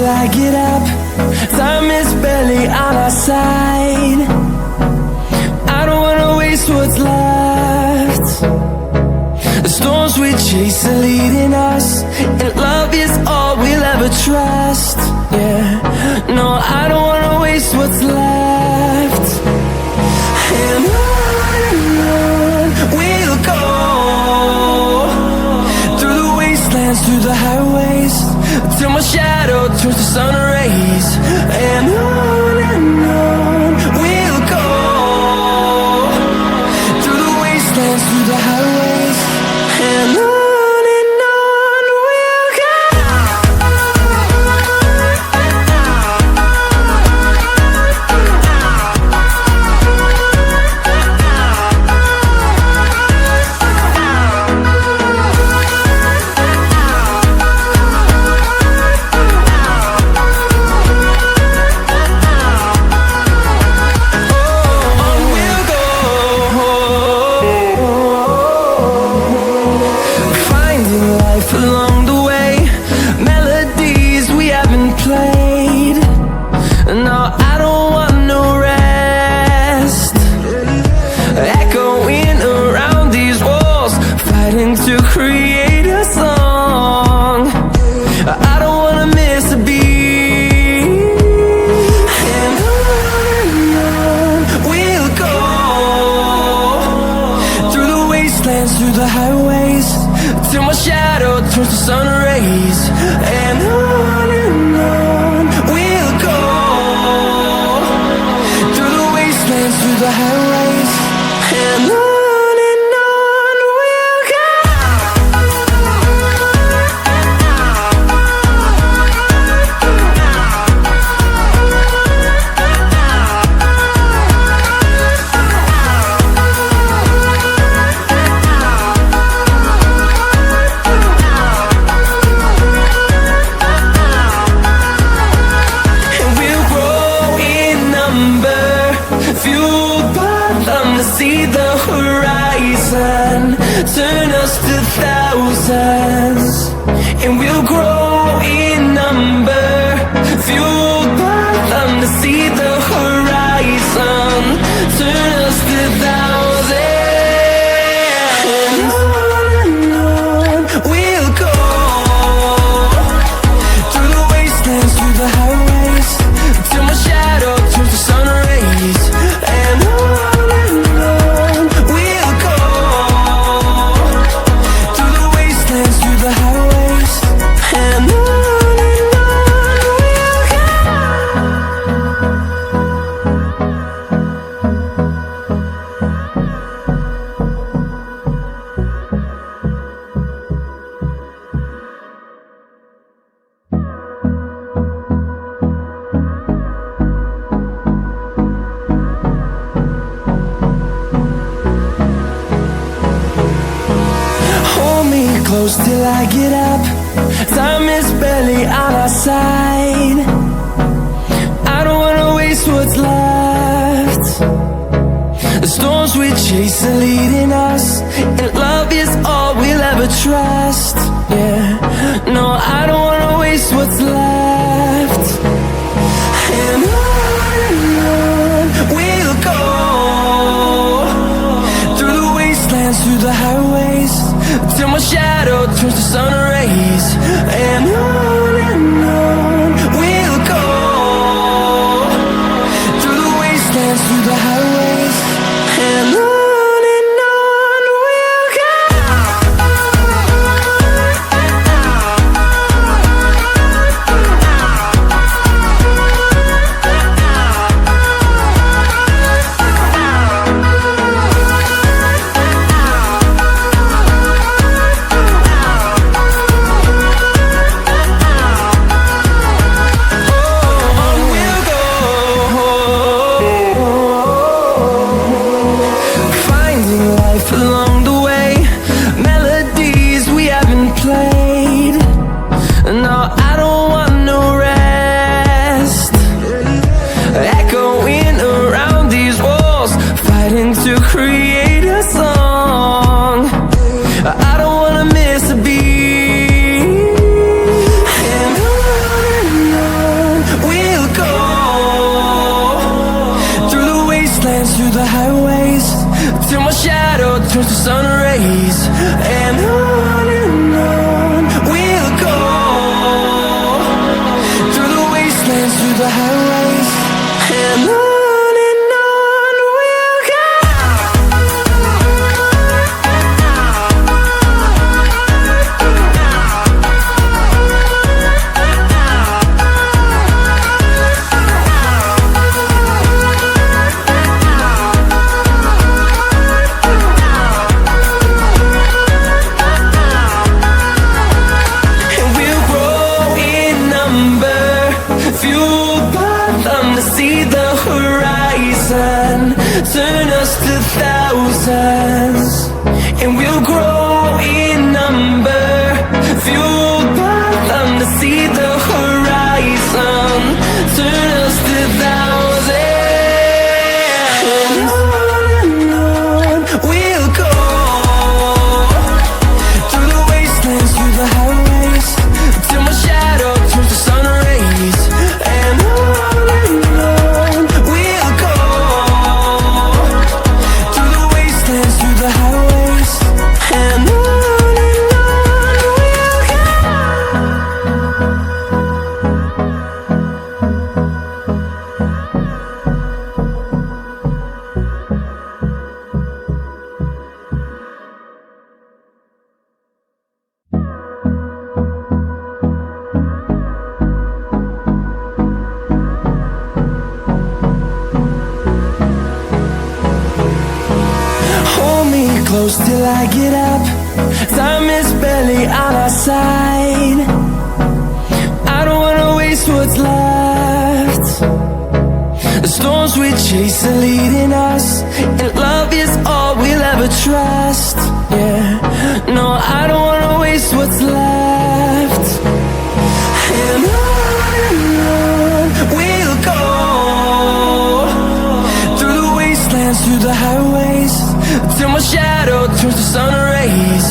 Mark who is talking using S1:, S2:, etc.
S1: till I get up. Time is barely on our side. I don't wanna waste what's left. The storms we chase are leading us, and love is all we'll ever trust. Yeah, no, I don't wanna waste what's left. And on we'll go, through the wastelands, through the highways, till my shadow turns to sun rays. And on we'll go, through the wastelands, through the highways, and on we'll go. Along the way, melodies we haven't played. No, I don't want no rest. Echoing around these walls, fighting to create a song. I don't wanna miss a beat. And on we'll go, through the wastelands, through the highways, till my shadow turns to sun rays. And on we'll go, through the wastelands, through the highways, and on we'll go. Fueled by them to see the horizon, turn us to thousands, and we'll grow in number. Fueled by them to see the horizon, turn us to thousands, and on we'll go, through the wastelands, through the highways, till my shadow turns to sun rays. And on we'll go, through the wastelands, through the highways, and on we'll go. Hold me close till I get up. Time is barely on our side. I don't wanna waste what's left. The storms we chase are leading us, and love is all we'll ever trust. Yeah, no, I don't wanna waste what's left. And on we'll go, through the wastelands, through the highways, till my shadow turns to sun rays. And on we'll go, through the wastelands, through the highways, and on we'll go. turns to sun rays. And on we'll go, through the wastelands, through the highways. And on we'll go. Turn us to thousands, and we'll grow in number, fueled by them to see the horizon. Turn us to thousands, and on we'll go, through the wastelands, through the highways, till my shadow turns to sun rays. And on we'll go, through the highways. And on we'll go. Hold me close till I get up. Time is barely on our side. I don't wanna waste what's left. The storms we chase are leading us, and love is all we'll ever trust. Yeah, no, I don't wanna waste what's left. And on we'll go, through the wastelands, through the highways, till my shadow turns to sun rays.